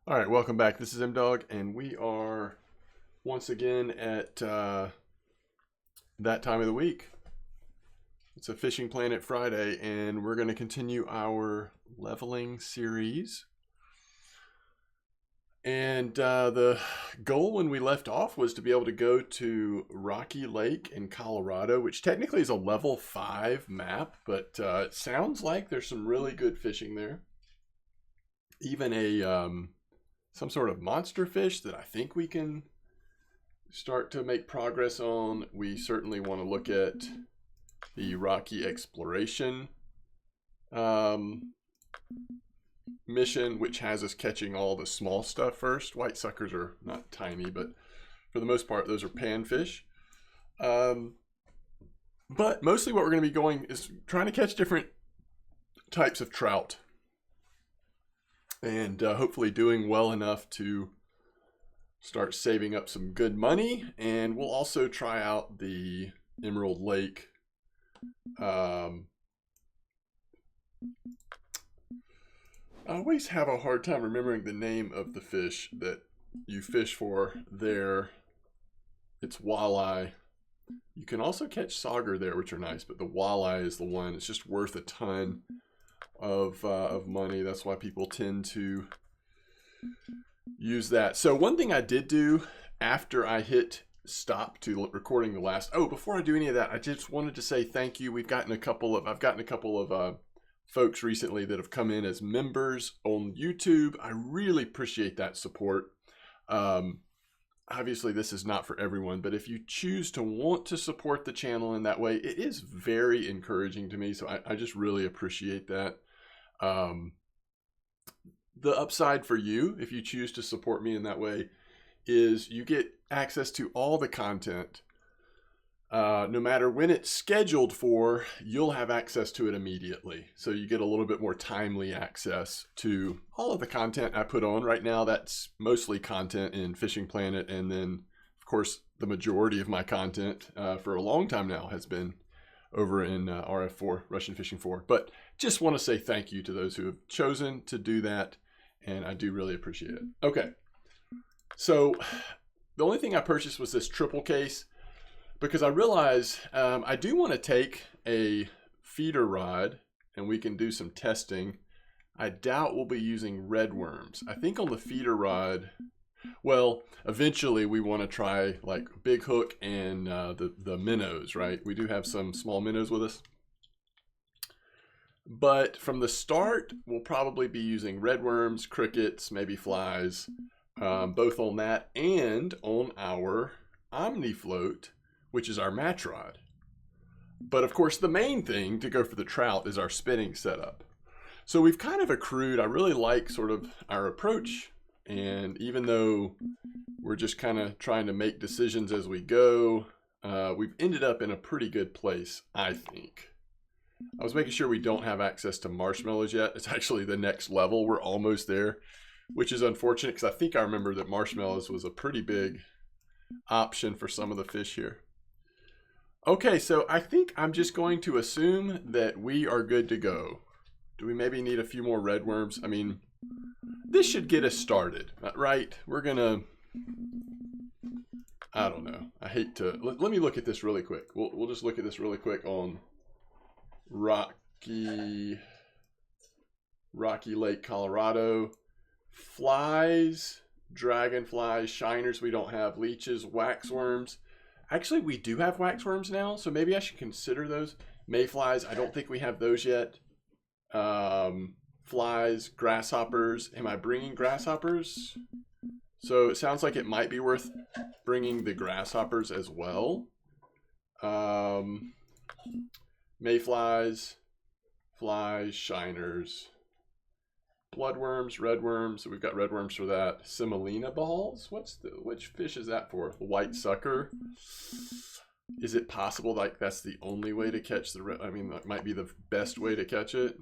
All right, welcome back. This is M-Dog, and we are once again at that time of the week. It's a Fishing Planet Friday, and we're going to continue our leveling series. And the goal when we left off was to be able to go to Rocky Lake in Colorado, which technically is a level 5 map, but it sounds like there's some really good fishing there. Even a some sort of monster fish that I think we can start to make progress on. We certainly want to look at the Rocky exploration mission, which has us catching all the small stuff first. White suckers are not tiny, but for the most part, those are panfish. But mostly what we're going to be going is trying to catch different types of trout. And hopefully doing well enough to start saving up some good money. And we'll also try out the Emerald Lake. I always have a hard time remembering the name of the fish that you fish for there. It's walleye. You can also catch sauger there, which are nice, but the walleye is the one. It's just worth a ton of money. That's why people tend to use that. So one thing I did do after I hit stop to recording the last, before I do any of that, I just wanted to say thank you. I've gotten a couple of folks recently that have come in as members on YouTube. I really appreciate that support. Obviously this is not for everyone, but if you choose to want to support the channel in that way, it is very encouraging to me. So I just really appreciate that. The upside for you, if you choose to support me in that way, is you get access to all the content. No matter when it's scheduled for, you'll have access to it immediately. So you get a little bit more timely access to all of the content I put on. Right now, that's mostly content in Fishing Planet. And then, of course, the majority of my content for a long time now has been over in RF4, Russian Fishing 4. But just want to say thank you to those who have chosen to do that. And I do really appreciate it. Okay. So the only thing I purchased was this triple case because I realize I do want to take a feeder rod and we can do some testing. I doubt we'll be using red worms. I think on the feeder rod, well, eventually we want to try like big hook and the minnows, right? We do have some small minnows with us. But from the start, we'll probably be using red worms, crickets, maybe flies, both on that and on our OmniFloat, which is our match rod. But of course, the main thing to go for the trout is our spinning setup. So we've kind of accrued, I really like sort of our approach. And even though we're just kind of trying to make decisions as we go, we've ended up in a pretty good place, I think. I was making sure we don't have access to marshmallows yet. It's actually the next level. We're almost there, which is unfortunate because I think I remember that marshmallows was a pretty big option for some of the fish here. Okay, so I think I'm just going to assume that we are good to go. Do we maybe need a few more red worms? I mean, this should get us started, right? We're gonna, I don't know. I hate to, let me look at this really quick. We'll just look at this really quick on Rocky Lake, Colorado. Flies, dragonflies, shiners we don't have, leeches, waxworms. Actually, we do have waxworms now, so maybe I should consider those. Mayflies, I don't think we have those yet. Flies, grasshoppers. Am I bringing grasshoppers? So it sounds like it might be worth bringing the grasshoppers as well. Mayflies, flies, shiners, bloodworms, redworms. So we've got redworms for that. Semolina balls. Which fish is that for? The white sucker. Is it possible like that's the only way to catch the I mean, that might be the best way to catch it.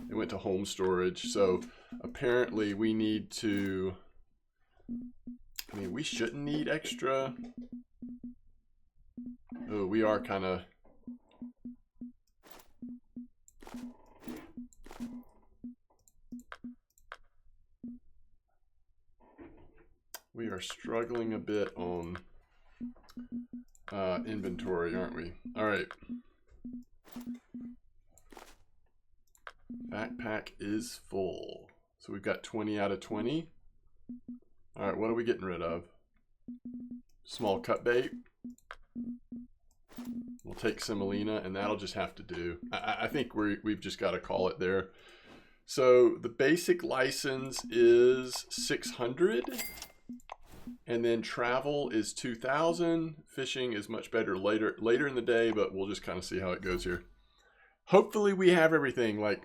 It went to home storage. So apparently we need to, I mean, we shouldn't need extra. Oh, we are kind of are struggling a bit on inventory, aren't we? All right. Backpack is full. So we've got 20 out of 20. All right, what are we getting rid of? Small cut bait. We'll take semolina, and that'll just have to do. I think we've just got to call it there. So the basic license is 600, and then travel is 2,000. Fishing is much better later in the day, but we'll just kind of see how it goes here. Hopefully we have everything, like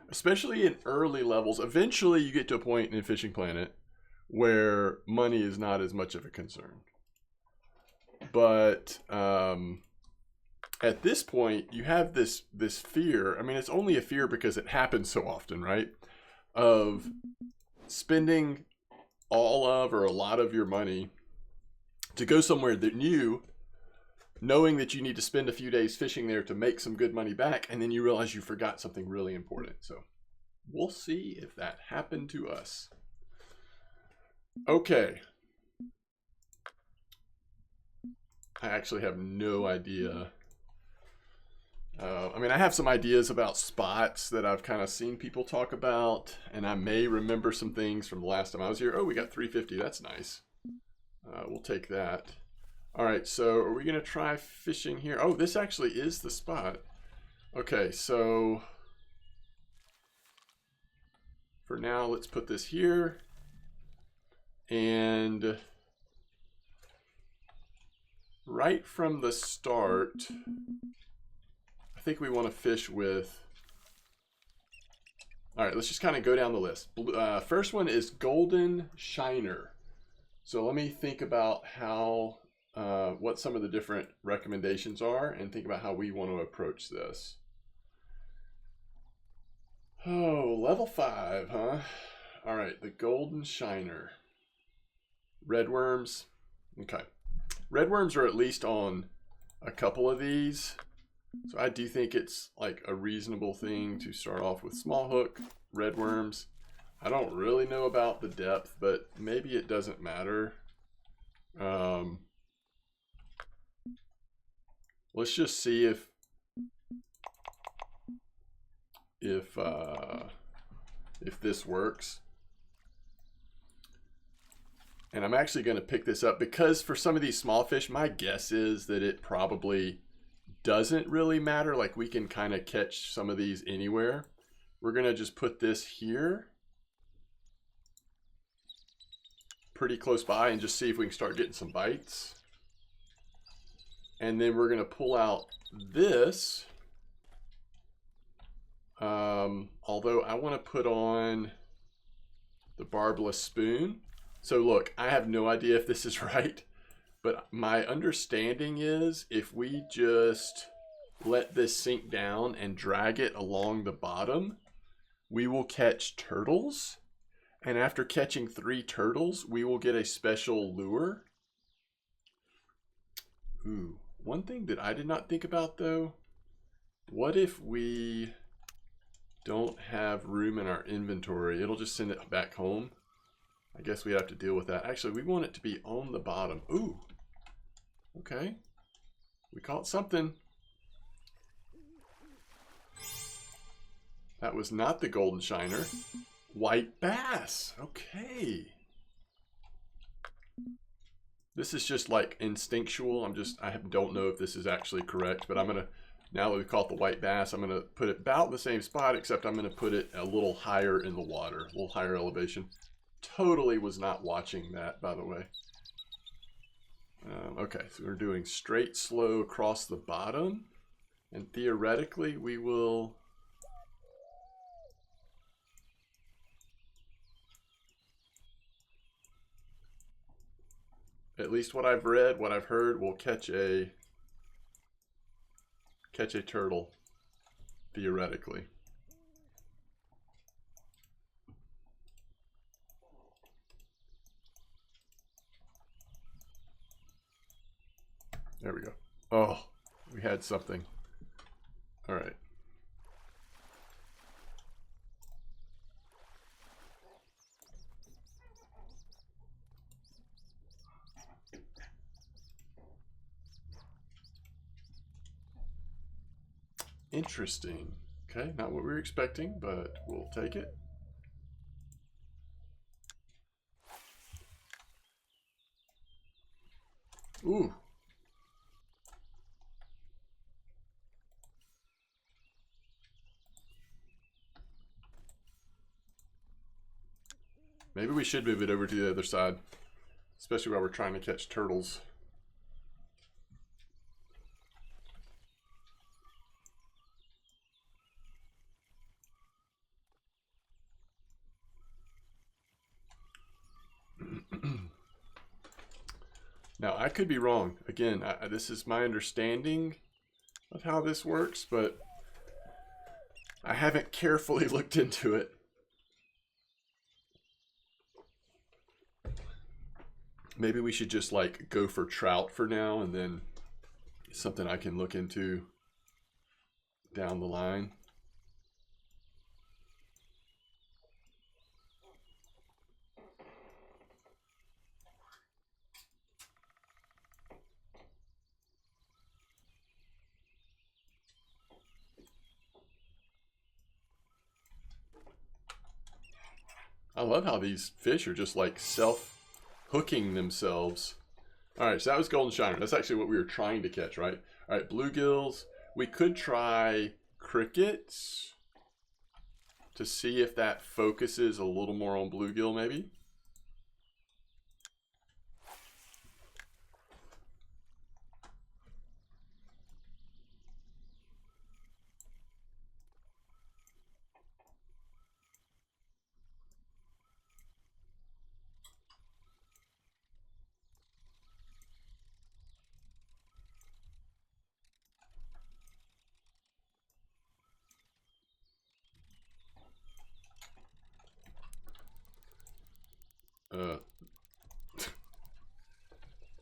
especially in early levels. Eventually you get to a point in Fishing Planet where money is not as much of a concern. But at this point, you have this fear. I mean, it's only a fear because it happens so often, right? Of spending all of or a lot of your money to go somewhere that new, knowing that you need to spend a few days fishing there to make some good money back, and then you realize you forgot something really important. So we'll see if that happened to us. Okay. I actually have no idea. I mean, I have some ideas about spots that I've kind of seen people talk about, and I may remember some things from the last time I was here. Oh, we got 350. That's nice. We'll take that. All right, so are we going to try fishing here? Oh, this actually is the spot. Okay, so for now, let's put this here. And right from the start, I think we want to fish with... All right, let's just kind of go down the list. First one is Golden Shiner. So let me think about how, what some of the different recommendations are and think about how we want to approach this. Oh, level 5, huh? All right, the Golden Shiner. Red worms. Okay. Red worms are at least on a couple of these. So I do think it's like a reasonable thing to start off with small hook, red worms. I don't really know about the depth, but maybe it doesn't matter. Let's just see if this works. And I'm actually going to pick this up because for some of these small fish, my guess is that it probably doesn't really matter. Like we can kind of catch some of these anywhere. We're going to just put this here pretty close by and just see if we can start getting some bites. And then we're going to pull out this. Although I want to put on the barbless spoon. So look, I have no idea if this is right, but my understanding is if we just let this sink down and drag it along the bottom, we will catch turtles. And after catching 3 turtles, we will get a special lure. Ooh, one thing that I did not think about though, what if we don't have room in our inventory? It'll just send it back home. I guess we have to deal with that. Actually, we want it to be on the bottom. Ooh, okay. We caught something. That was not the Golden Shiner. White bass. Okay. This is just like instinctual. I don't know if this is actually correct, but I'm going to, now that we've caught the white bass, I'm going to put it about in the same spot, except I'm going to put it a little higher in the water, a little higher elevation. Totally was not watching that, by the way. Okay, so we're doing straight slow across the bottom, and theoretically we will at least what I've read, what I've heard, we'll catch a turtle theoretically. There we go. Oh, we had something. All right. Interesting. Okay, not what we were expecting, but we'll take it. Ooh. Maybe we should move it over to the other side, especially while we're trying to catch turtles. Now, I could be wrong. Again, this is my understanding of how this works, but I haven't carefully looked into it. Maybe we should just like go for trout for now, and then something I can look into down the line. I love how these fish are just like self-hooking themselves. All right, so that was golden shiner. That's actually what we were trying to catch, right? All right, bluegills. We could try crickets to see if that focuses a little more on bluegill, maybe.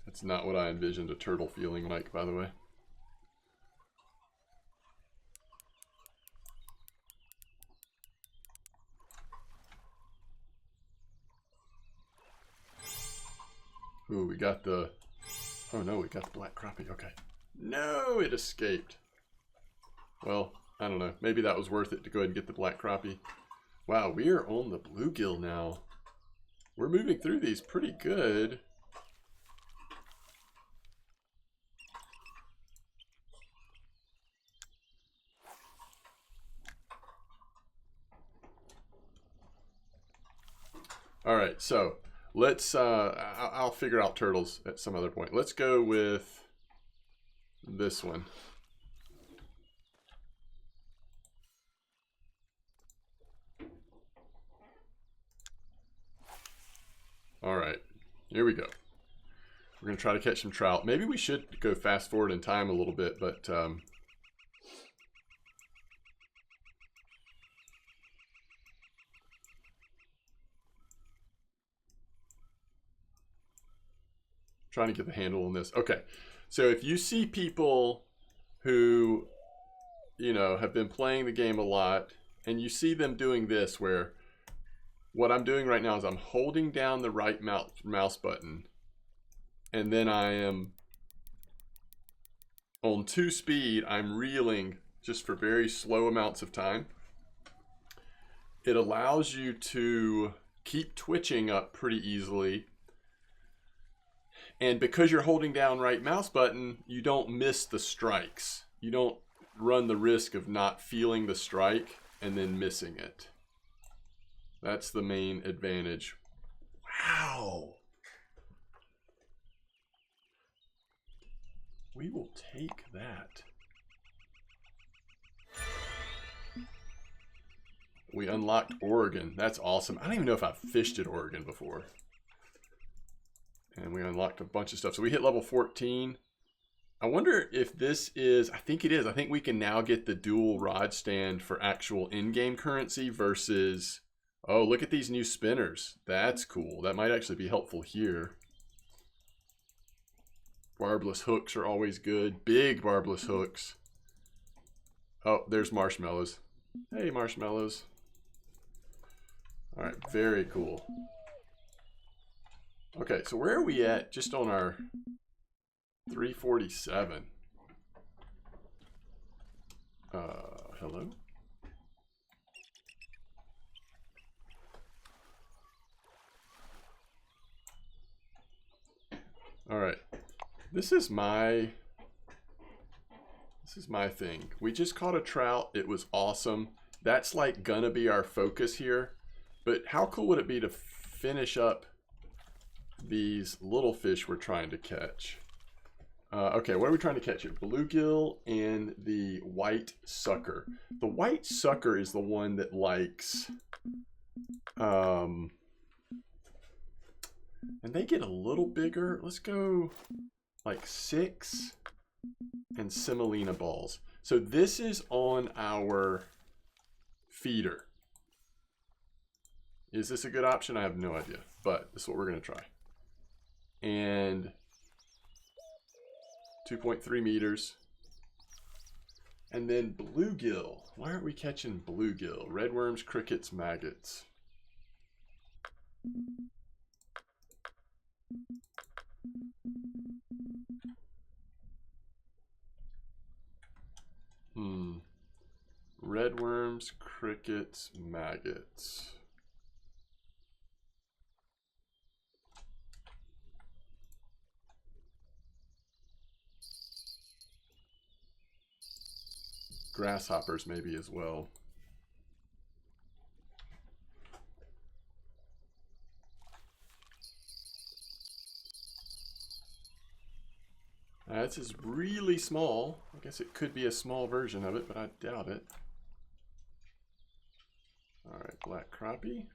That's not what I envisioned a turtle feeling like, by the way. Ooh, we got the... Oh no, we got the black crappie. Okay. No, it escaped. Well, I don't know. Maybe that was worth it to go ahead and get the black crappie. Wow, we are on the bluegill now. We're moving through these pretty good. All right, so let's, I'll figure out turtles at some other point. Let's go with this one. All right, here we go. We're gonna try to catch some trout. Maybe we should go fast forward in time a little bit, but trying to get the handle on this. Okay, so if you see people who, you know, have been playing the game a lot, and you see them doing this, where what I'm doing right now is I'm holding down the right mouse button, and then I am on 2 speed, I'm reeling just for very slow amounts of time. It allows you to keep twitching up pretty easily. And because you're holding down right mouse button, you don't miss the strikes. You don't run the risk of not feeling the strike and then missing it. That's the main advantage. Wow. We will take that. We unlocked Oregon. That's awesome. I don't even know if I've fished at Oregon before. And we unlocked a bunch of stuff. So we hit level 14. I wonder if this is, I think it is. I think we can now get the dual rod stand for actual in-game currency versus, oh, look at these new spinners. That's cool. That might actually be helpful here. Barbless hooks are always good. Big barbless hooks. Oh, there's marshmallows. Hey, marshmallows. All right, very cool. Okay, so where are we at? Just on our 347. Hello? All right. This is my thing. We just caught a trout. It was awesome. That's like gonna be our focus here. But how cool would it be to finish up these little fish we're trying to catch? Okay, what are we trying to catch here? Bluegill and the white sucker. The white sucker is the one that likes... and they get a little bigger. Let's go like 6 and semolina balls. So this is on our feeder. Is this a good option? I have no idea, but this is what we're going to try. And 2.3 meters. And then bluegill. Why aren't we catching bluegill? Redworms, crickets, maggots. Redworms, crickets, maggots. Grasshoppers maybe as well. This is really small. I guess it could be a small version of it, but I doubt it. All right, black crappie.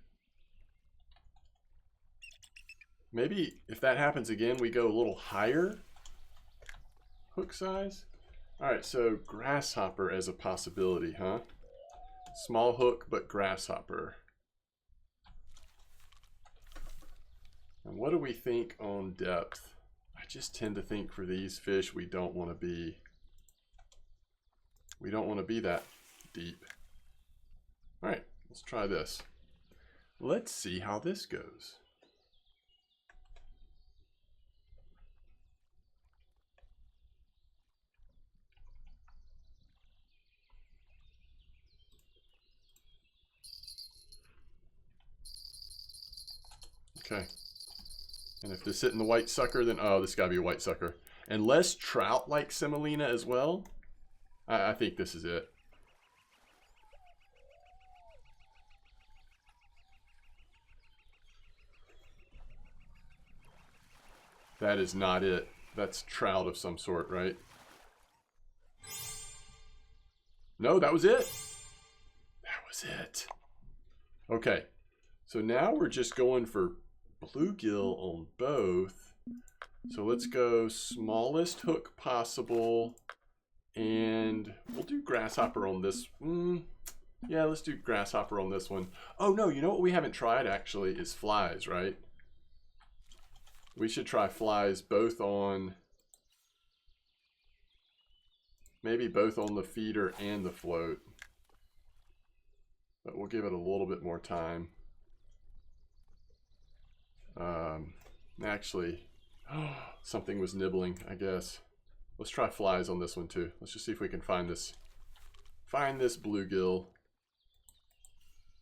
Maybe if that happens again, we go a little higher hook size. All right, so grasshopper as a possibility, huh? Small hook, but grasshopper. And what do we think on depth? I just tend to think for these fish, we don't want to be that deep. All right, let's try this. Let's see how this goes. Okay. And if this hitting the white sucker, then oh, this gotta be a white sucker. And less trout like semolina as well. I think this is it. That is not it. That's trout of some sort, right? No, that was it. That was it. Okay. So now we're just going for bluegill on both. So let's go smallest hook possible. And we'll do grasshopper on this. Yeah, let's do grasshopper on this one. Oh no, you know what we haven't tried actually is flies, right? We should try flies both on, maybe both on the feeder and the float. But we'll give it a little bit more time. Actually, something was nibbling, I guess. Let's try flies on this one too. Let's just see if we can find this bluegill.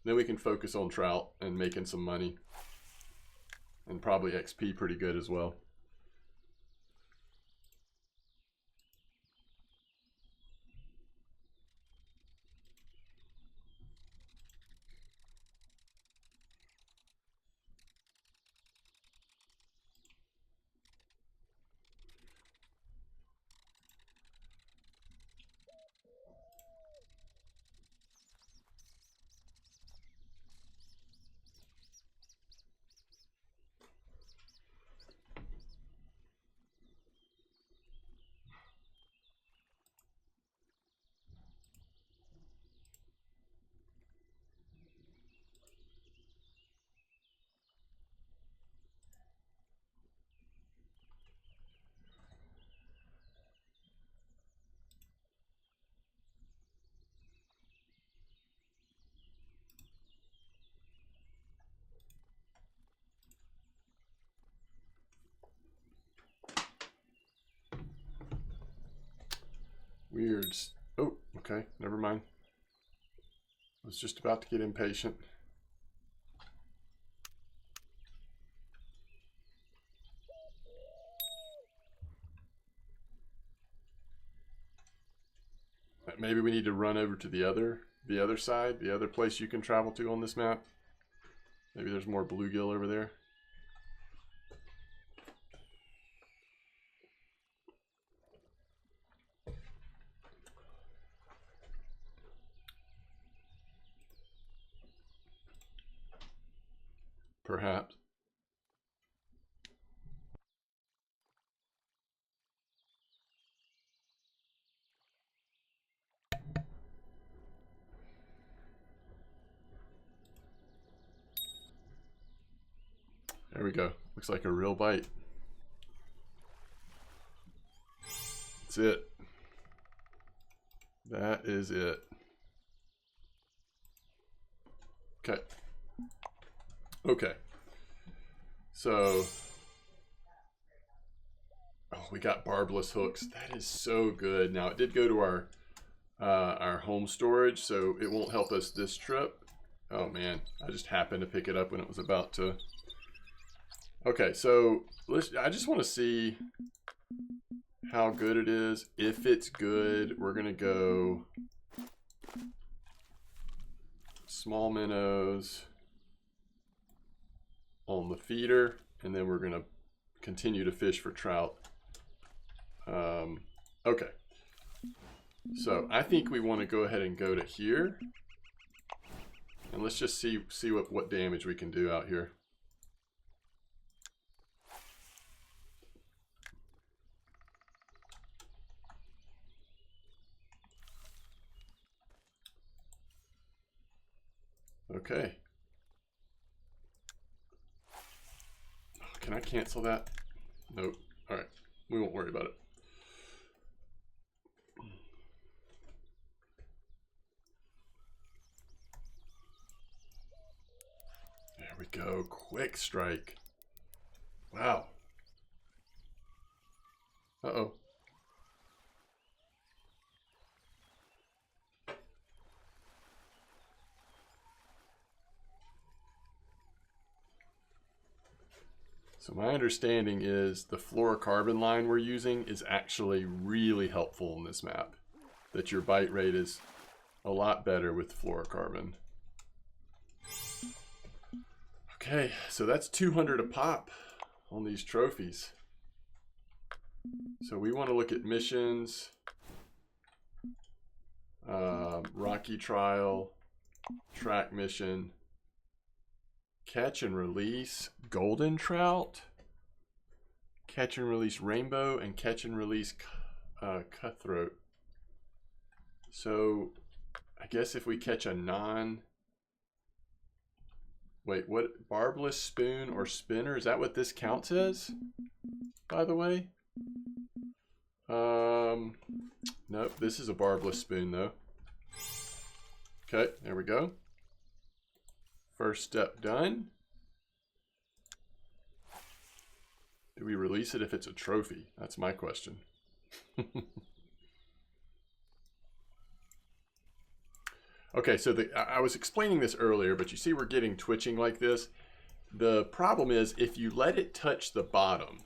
Then we can focus on trout and making some money. And probably XP pretty good as well. Weird. Oh, okay. Okay, never mind. I was just about to get impatient. Maybe we need to run over to the other side, the other place you can travel to on this map. Maybe there's more bluegill over there. Perhaps. There we go. Looks like a real bite. That's it. That is it. Okay. Okay. So, oh, we got barbless hooks. That is so good. Now, it did go to our home storage, so it won't help us this trip. Oh man, I just happened to pick it up when it was about to. Okay, so I just want to see how good it is. If it's good, we're gonna go small minnows on the feeder, and then we're gonna continue to fish for trout. Okay, so I think we want to go ahead and go to here, and let's just see what damage we can do out here. Okay. Can I cancel that? Nope. All right. We won't worry about it. There we go. Quick strike. Wow. Uh-oh. So my understanding is the fluorocarbon line we're using is actually really helpful in this map. That your bite rate is a lot better with fluorocarbon. Okay, so that's 200 a pop on these trophies. So we want to look at missions, Rocky Trial, track mission, catch and release golden trout, catch and release rainbow, and catch and release cutthroat. So I guess if we catch a what, barbless spoon or spinner, is that what this counts as, by the way? Nope, this is a barbless spoon though. Okay, there we go. First step done. Do we release it if it's a trophy? That's my question. Okay, so I was explaining this earlier, but you see we're getting twitching like this. The problem is if you let it touch the bottom,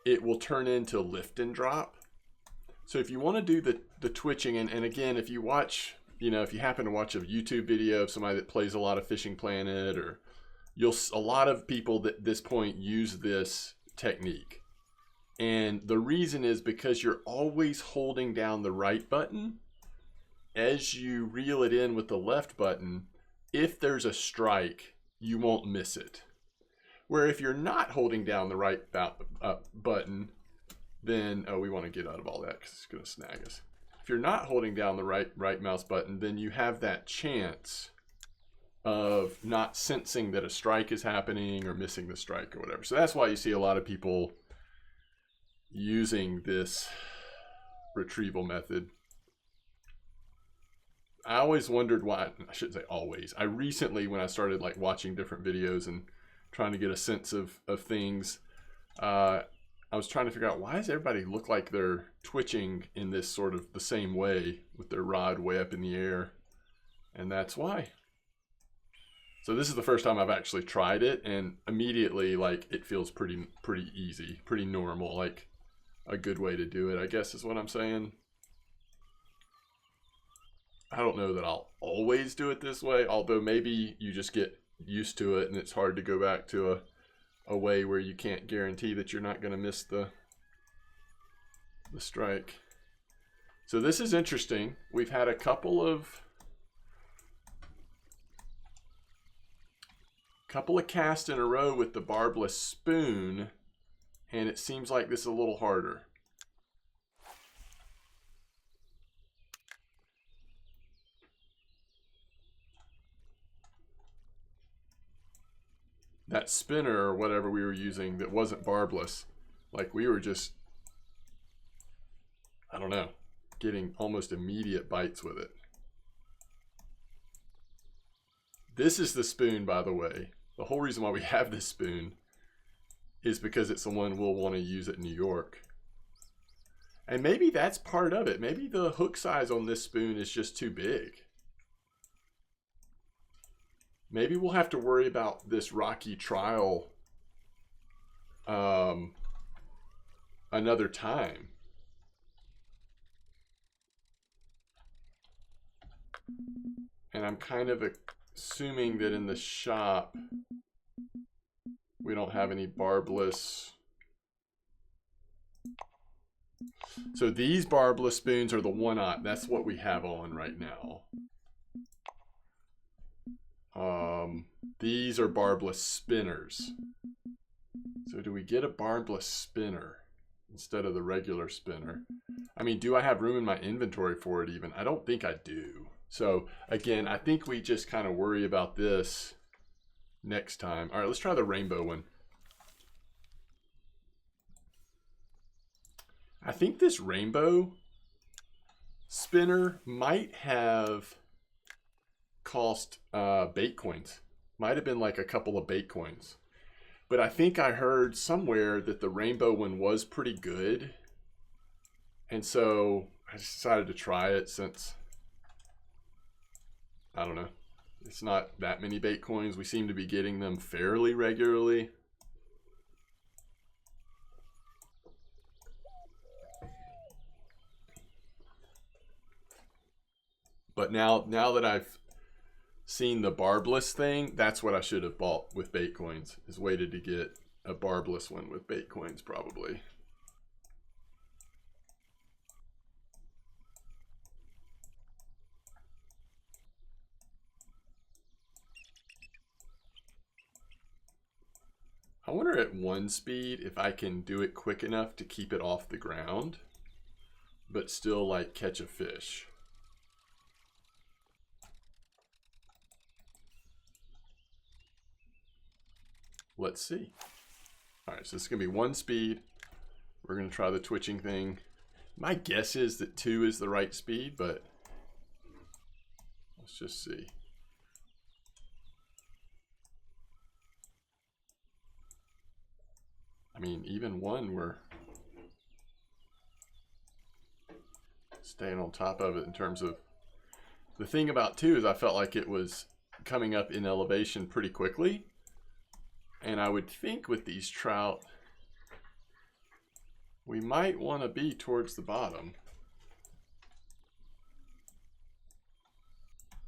it will turn into lift and drop. So if you want to do the twitching, and again, if you watch, if you happen to watch a YouTube video of somebody that plays a lot of Fishing Planet, or a lot of people at this point use this technique. And the reason is because you're always holding down the right button. As you reel it in with the left button, if there's a strike, you won't miss it. Where if you're not holding down the right button, then, oh, we want to get out of all that because it's going to snag us. If you're not holding down the right mouse button, then you have that chance of not sensing that a strike is happening or missing the strike or whatever. So that's why you see a lot of people using this retrieval method. I always wondered why, I shouldn't say always. I recently, when I started like watching different videos and trying to get a sense of things, I was trying to figure out, why does everybody look like they're twitching in this sort of the same way with their rod way up in the air? And that's why. So this is the first time I've actually tried it, and immediately, like, it feels pretty easy, pretty normal, like a good way to do it, I guess is what I'm saying. I don't know that I'll always do it this way, although maybe you just get used to it and it's hard to go back to a way where you can't guarantee that you're not going to miss the strike. So this is interesting. We've had a couple of casts in a row with the barbless spoon, and it seems like this is a little harder. That spinner or whatever we were using that wasn't barbless, like we were just, I don't know, getting almost immediate bites with it. This is the spoon, by the way. The whole reason why we have this spoon is because it's the one we'll want to use at New York. And maybe that's part of it. Maybe the hook size on this spoon is just too big. Maybe we'll have to worry about this Rocky trial another time. And I'm kind of assuming that in the shop we don't have any barbless. So these barbless spoons are the 1/0. That's what we have on right now. These are barbless spinners. So do we get a barbless spinner instead of the regular spinner? I mean, do I have room in my inventory for it even? I don't think I do. So again, I think we just kind of worry about this next time. All right, let's try the rainbow one. I think this rainbow spinner might have cost bait coins. Might have been like a couple of bait coins. But I think I heard somewhere that the rainbow one was pretty good. And so I just decided to try it since, I don't know, it's not that many bait coins. We seem to be getting them fairly regularly. But now that I've seen the barbless thing, that's what I should have bought with bait coins, is waited to get a barbless one with bait coins probably. I wonder at 1 speed if I can do it quick enough to keep it off the ground, but still like catch a fish. Let's see. All right, so this is gonna be 1 speed. We're gonna try the twitching thing. My guess is that 2 is the right speed, but let's just see. I mean, even 1, we're staying on top of it in terms of, the thing about 2 is I felt like it was coming up in elevation pretty quickly. And I would think with these trout, we might want to be towards the bottom.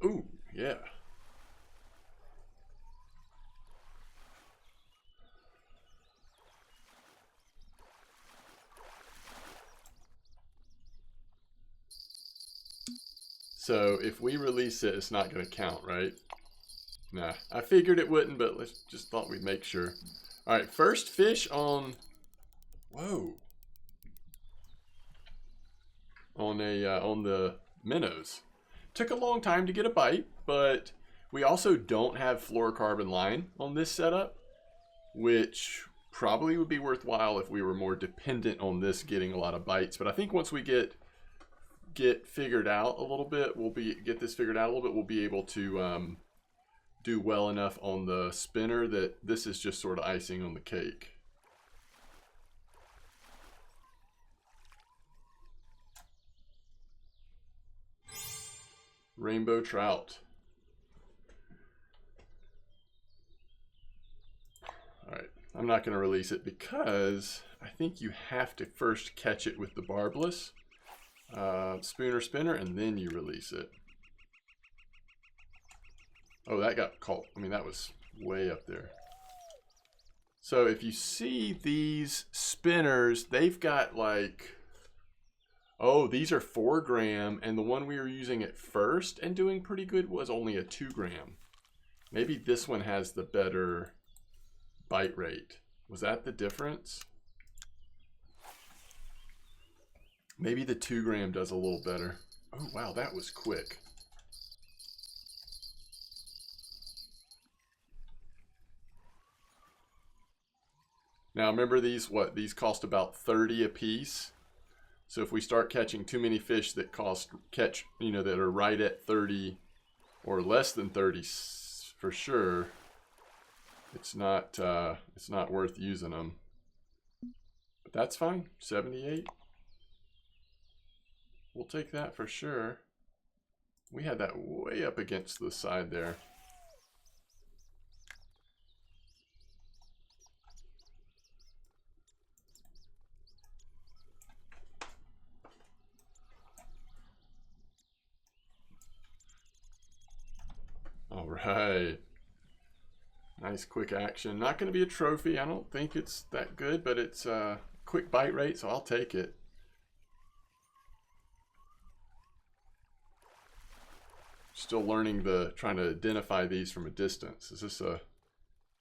Ooh, yeah. So if we release it, it's not going to count, right? Nah, I figured it wouldn't, but let's just thought we'd make sure. All right, first fish on, whoa, on the minnows. Took a long time to get a bite, but we also don't have fluorocarbon line on this setup, which probably would be worthwhile if we were more dependent on this getting a lot of bites. But I think once we get figured out a little bit, we'll be able to do well enough on the spinner that this is just sort of icing on the cake. Rainbow trout. All right, I'm not going to release it because I think you have to first catch it with the barbless spooner spinner, and then you release it. Oh, that got caught. I mean, that was way up there. So if you see these spinners, they've got like, oh, these are 4 gram, and the one we were using at first and doing pretty good was only a 2 gram. Maybe this one has the better bite rate. Was that the difference? Maybe the 2 gram does a little better. Oh, wow, that was quick. Now remember these, what, these cost about 30 a piece. So if we start catching too many fish that that are right at 30 or less than 30 for sure, it's not worth using them. But that's fine. 78. We'll take that for sure. We had that way up against the side there. All right. Nice quick action. Not going to be a trophy. I don't think it's that good, but it's a quick bite rate, so I'll take it. Still learning trying to identify these from a distance. Is this a,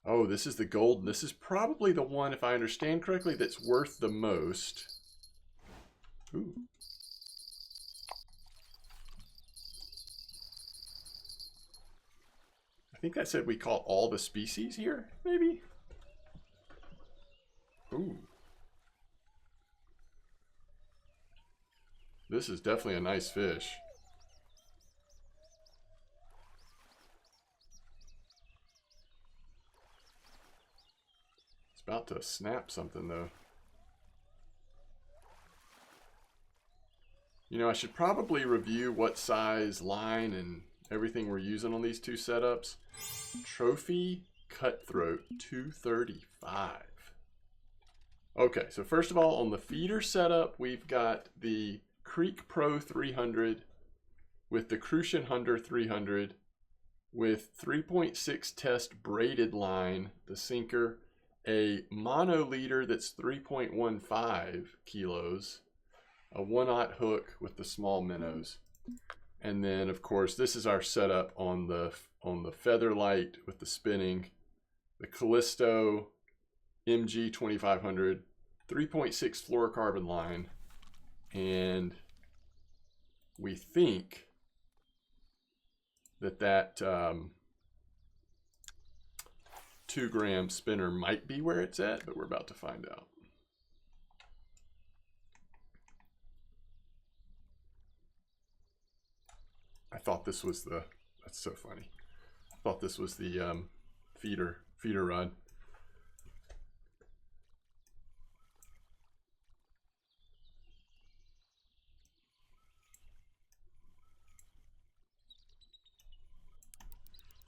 oh, this is the gold. This is probably the one, if I understand correctly, that's worth the most. Ooh. I think that said we caught all the species here, maybe? Ooh. This is definitely a nice fish. It's about to snap something though. You know, I should probably review what size line and everything we're using on these two setups. Trophy Cutthroat 235. Okay, so first of all, on the feeder setup, we've got the Creek Pro 300 with the Crucian Hunter 300 with 3.6 test braided line, the sinker, a mono leader that's 3.15 kilos, a 1/0 hook with the small minnows. And then, of course, this is our setup on the Featherlight with the spinning, the Callisto MG 2500, 3.6 fluorocarbon line, and we think that 2 gram spinner might be where it's at, but we're about to find out. I thought this was the, that's so funny. I thought this was the feeder rod.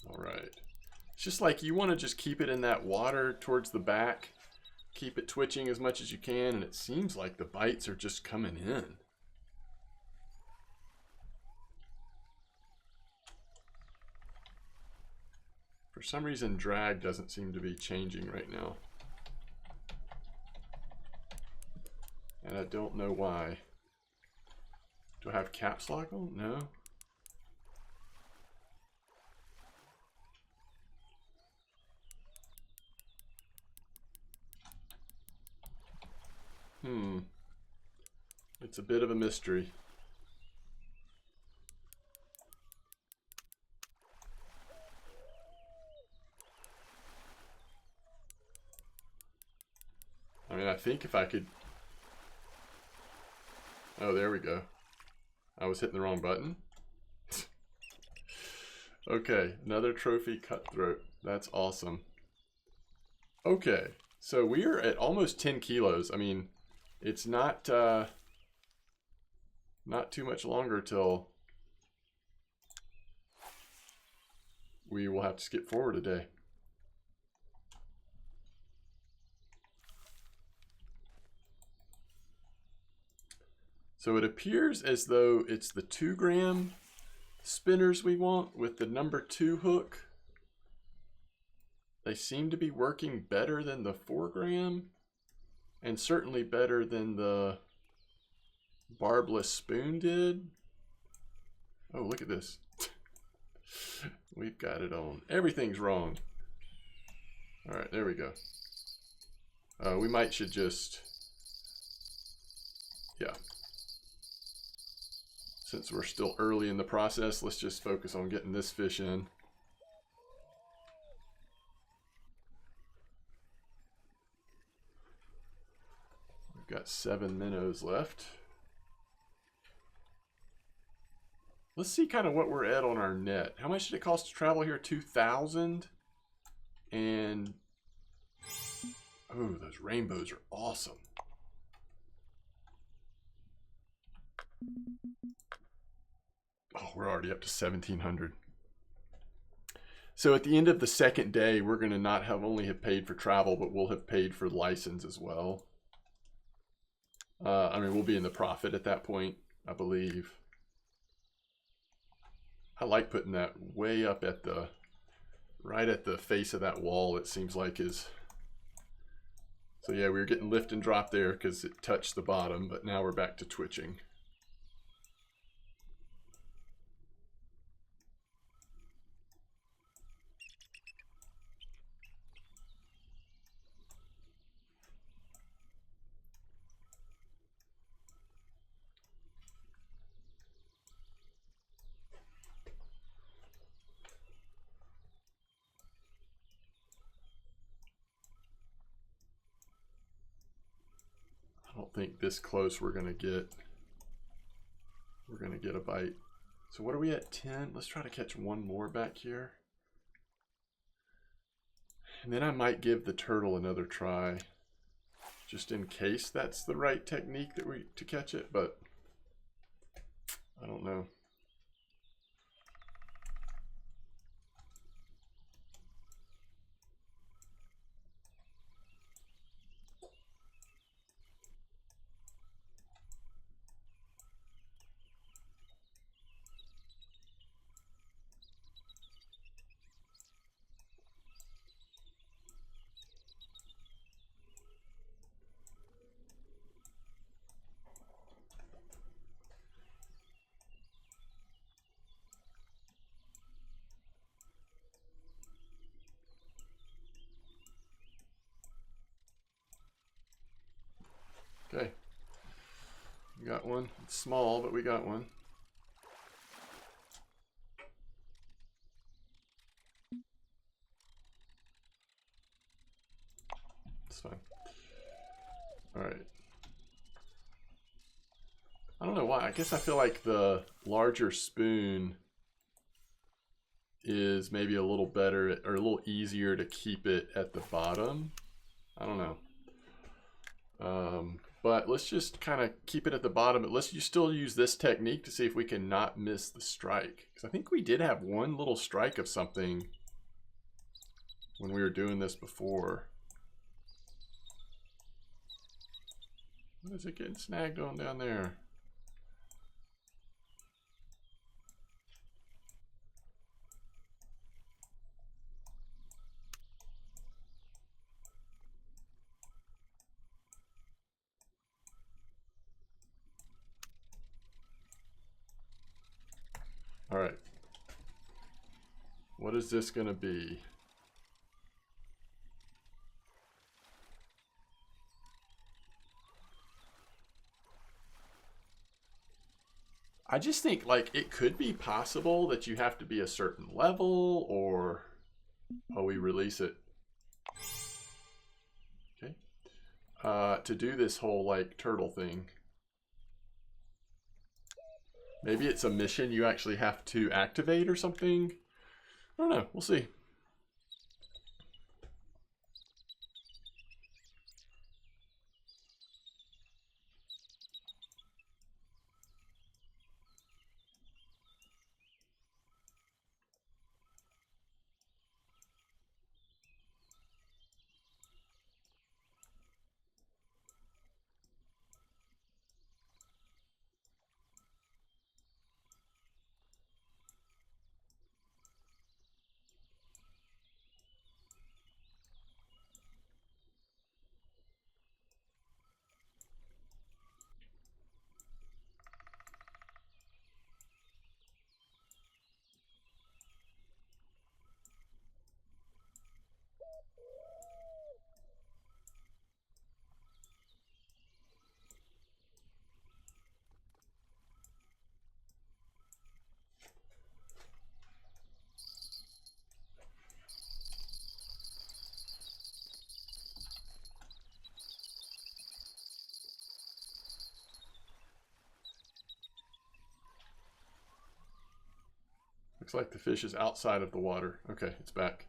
All right. It's just like you want to just keep it in that water towards the back, keep it twitching as much as you can, and it seems like the bites are just coming in. For some reason, drag doesn't seem to be changing right now. And I don't know why. Do I have caps lock on? No. It's a bit of a mystery. I mean, I think if I could... Oh, there we go. I was hitting the wrong button. Okay, another Trophy Cutthroat. That's awesome. Okay, so we are at almost 10 kilos. I mean, it's not too much longer till we will have to skip forward a day. So it appears as though it's the 2 gram spinners we want with the number 2 hook. They seem to be working better than the 4 gram, and certainly better than the barbless spoon did. Oh, look at this. We've got it on. Everything's wrong. All right, there we go. We might should just, yeah. Since we're still early in the process, let's just focus on getting this fish in. We've got 7 minnows left. Let's see kind of what we're at on our net. How much did it cost to travel here? 2,000. And oh, those rainbows are awesome. Oh, we're already up to 1,700. So at the end of the second day, we're going to not have only have paid for travel, but we'll have paid for license as well. I mean, we'll be in the profit at that point, I believe. I like putting that way up at the, right at the face of that wall, it seems like is. So yeah, we were getting lift and drop there because it touched the bottom, but now we're back to twitching. I don't think this close we're gonna get a bite. So what are we at, 10? Let's try to catch one more back here. And then I might give the turtle another try, just in case that's the right technique that to catch it, but I don't know. Okay, we got one. It's small, but we got one. It's fine. All right. I don't know why. I guess I feel like the larger spoon is maybe a little better or a little easier to keep it at the bottom. I don't know. But let's just kind of keep it at the bottom. But let's still use this technique to see if we can not miss the strike. Because I think we did have one little strike of something when we were doing this before. What is it getting snagged on down there? All right. What is this going to be? I just think like it could be possible that you have to be a certain level or, oh, we release it. Okay. To do this whole like turtle thing. Maybe it's a mission you actually have to activate or something. I don't know. We'll see. Looks like the fish is outside of the water. Okay, it's back.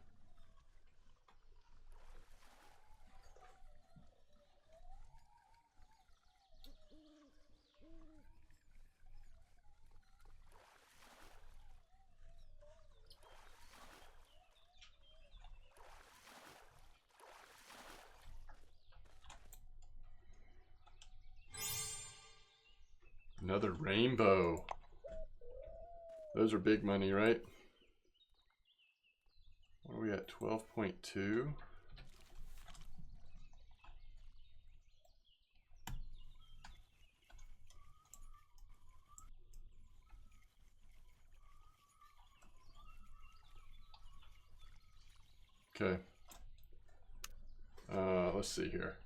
Another rainbow. Those are big money, right? What are we at? 12.2. Okay. Let's see here.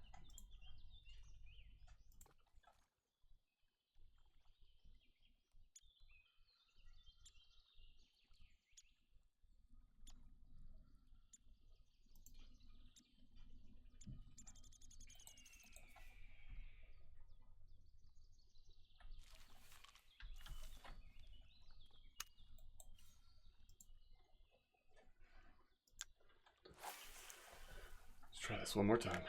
Let's try this one more time.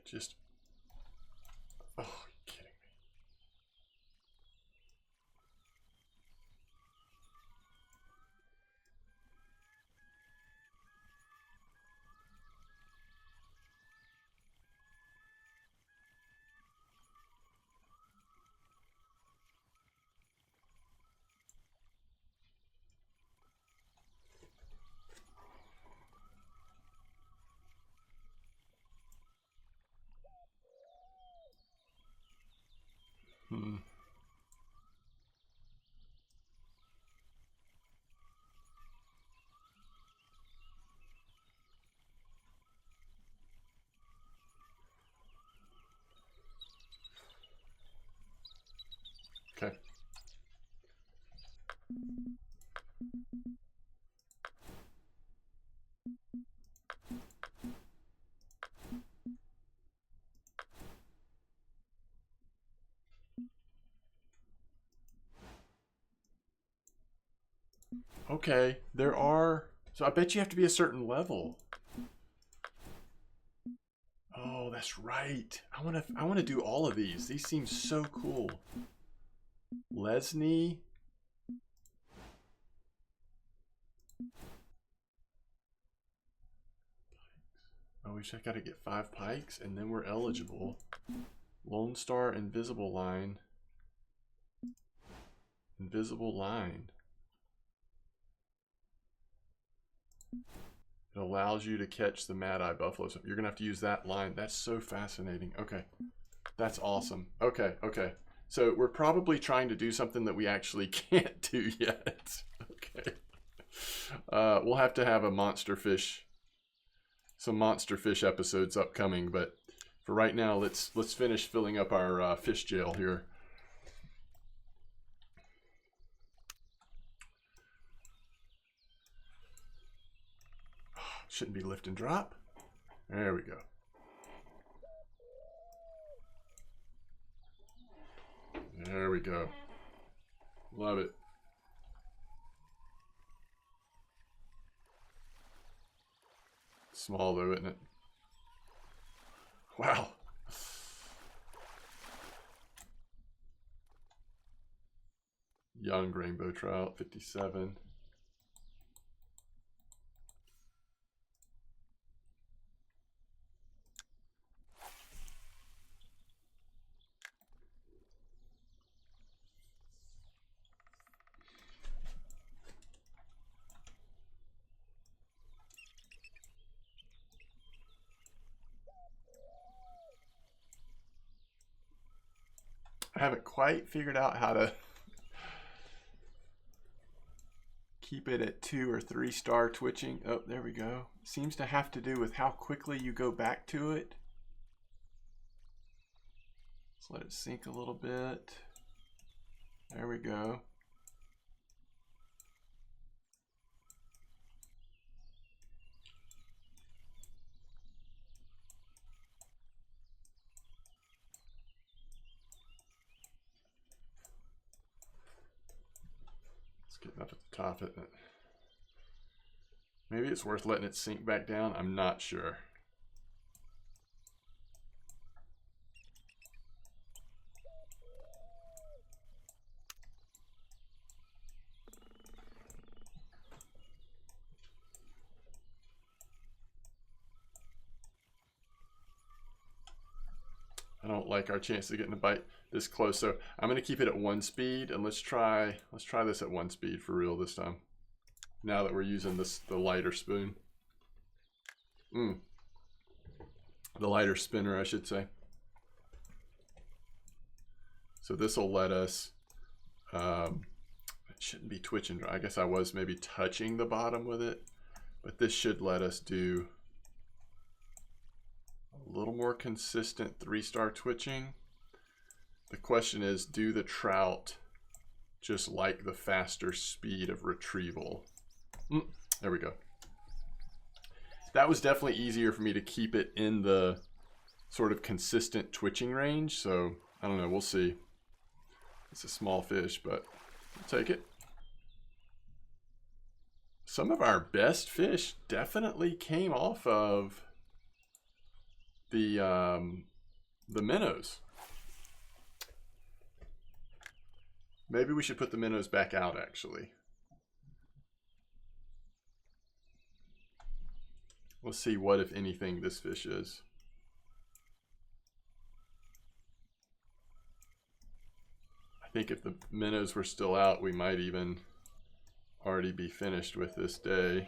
Just, oh, you're kidding me. Okay. Okay, there are, so I bet you have to be a certain level. Oh, that's right. I want to do all of these. These seem so cool. Lesney. Oh, we just got to get 5 pikes and then we're eligible. Lone Star Invisible Line. Invisible Line. It allows you to catch the Mad-Eye Buffalo. So you're going to have to use that line. That's so fascinating. Okay. That's awesome. Okay, okay. So we're probably trying to do something that we actually can't do yet. Okay. We'll have to have a monster fish, some monster fish episodes upcoming, but for right now, let's finish filling up our fish jail here. Shouldn't be lift and drop. There we go. There we go. Love it. Small though, isn't it? Wow. Young rainbow trout, 57. I haven't quite figured out how to keep it at 2 or 3 star twitching. Oh, there we go. Seems to have to do with how quickly you go back to it. Let's let it sink a little bit. There we go. getting up at the top, isn't it? Maybe it's worth letting it sink back down. I'm not sure. I don't like our chances of getting a bite this close, so I'm going to keep it at 1 speed, and let's try this at 1 speed for real this time. Now that we're using the lighter spoon. The lighter spinner, I should say. So this will let us, it shouldn't be twitching. I guess I was maybe touching the bottom with it, but this should let us do a little more consistent 3-star twitching. The question is, do the trout just like the faster speed of retrieval? There we go. That was definitely easier for me to keep it in the sort of consistent twitching range. So I don't know, we'll see. It's a small fish, but I'll take it. Some of our best fish definitely came off of the minnows. Maybe we should put the minnows back out, actually. Let's see what, if anything, this fish is. I think if the minnows were still out, we might even already be finished with this day.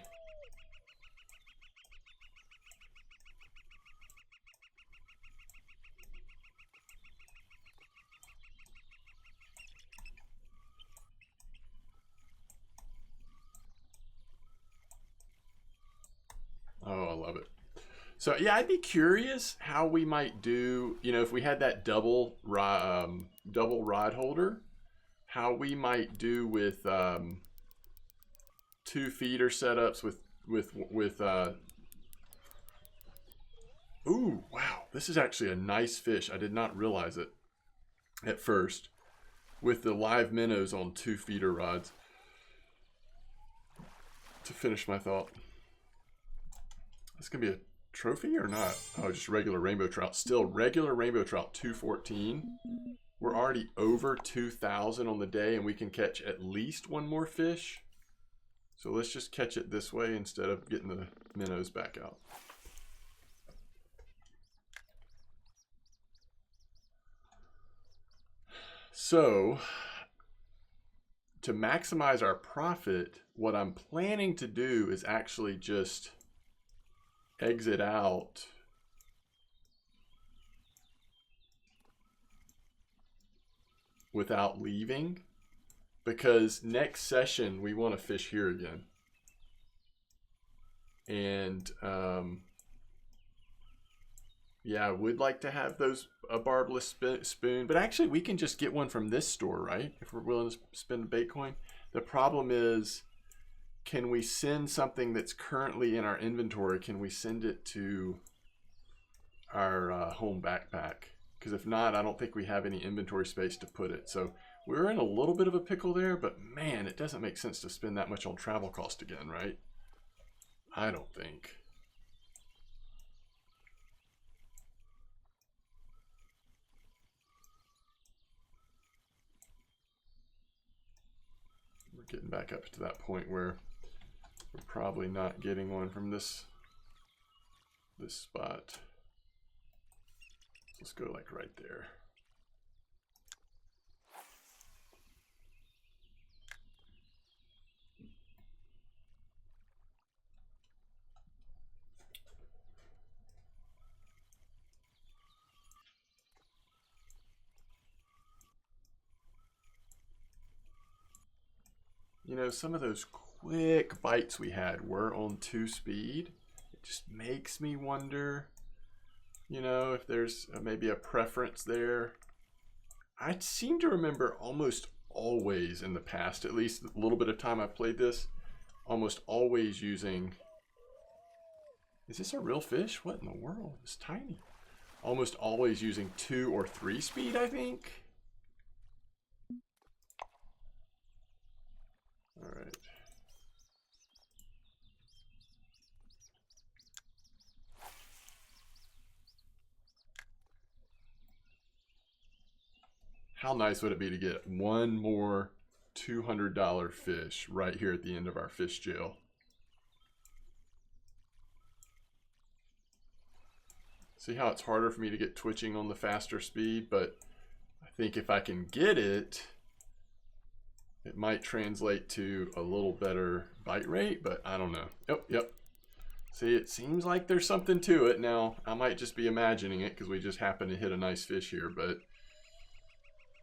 Oh, I love it. So yeah, I'd be curious how we might do, you know, if we had that double rod holder, how we might do with 2 feeder setups with ooh, wow, this is actually a nice fish. I did not realize it at first, with the live minnows on 2 feeder rods. To finish my thought, this gonna be a trophy or not? Oh, just regular rainbow trout. Still regular rainbow trout, 214. We're already over 2,000 on the day, and we can catch at least 1 more fish. So let's just catch it this way instead of getting the minnows back out. So to maximize our profit, what I'm planning to do is actually just exit out without leaving, because next session we want to fish here again. And yeah, I would like to have a barbless spoon, but actually we can just get one from this store, right? If we're willing to spend a bait coin. The problem is, can we send something that's currently in our inventory? Can we send it to our home backpack? Because if not, I don't think we have any inventory space to put it. So we're in a little bit of a pickle there, but man, it doesn't make sense to spend that much on travel cost again, right? I don't think. We're getting back up to that point where we're probably not getting one from this spot. Let's go like right there. You know, some of those quick bites we had were on 2 speed. It just makes me wonder, you know, if there's maybe a preference there. I seem to remember almost always in the past, at least a little bit of time I've played this, almost always using... Is this a real fish? What in the world? It's tiny. Almost always using 2 or 3 speed, I think. All right. How nice would it be to get one more $200 fish right here at the end of our fish jail? See how it's harder for me to get twitching on the faster speed, but I think if I can get it, it might translate to a little better bite rate, but I don't know. Yep. See, it seems like there's something to it. Now, I might just be imagining it because we just happen to hit a nice fish here, but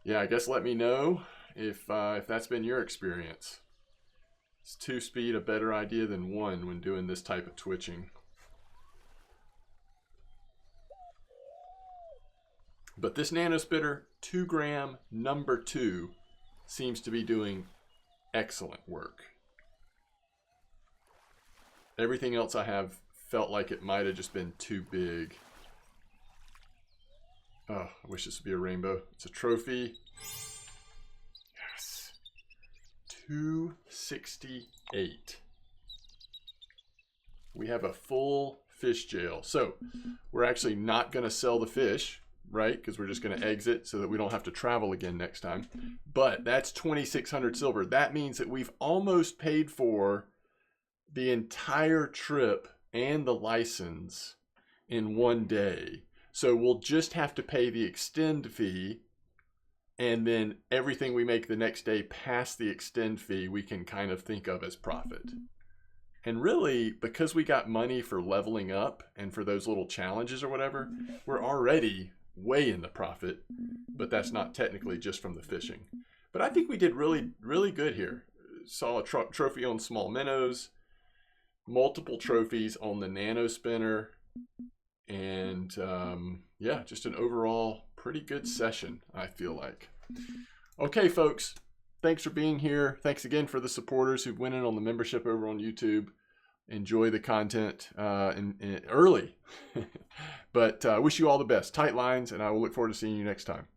yeah, I guess let me know if that's been your experience. Is 2 speed a better idea than 1 when doing this type of twitching? But this NanoSpitter 2 gram number 2 seems to be doing excellent work. Everything else I have felt like it might have just been too big. Oh, I wish this would be a rainbow. It's a trophy. Yes. 268. We have a full fish jail. So we're actually not going to sell the fish, right? Because we're just going to exit so that we don't have to travel again next time. But that's 2,600 silver. That means that we've almost paid for the entire trip and the license in one day. So we'll just have to pay the extend fee, and then everything we make the next day past the extend fee we can kind of think of as profit. And really, because we got money for leveling up and for those little challenges or whatever, we're already way in the profit, but that's not technically just from the fishing. But I think we did really, really good here. Saw a trophy on small minnows, multiple trophies on the NanoSpinner, and yeah, just an overall pretty good session, I feel like. Okay, folks, thanks for being here. Thanks again for the supporters who've went in on the membership over on YouTube. Enjoy the content early. But I wish you all the best. Tight lines, and I will look forward to seeing you next time.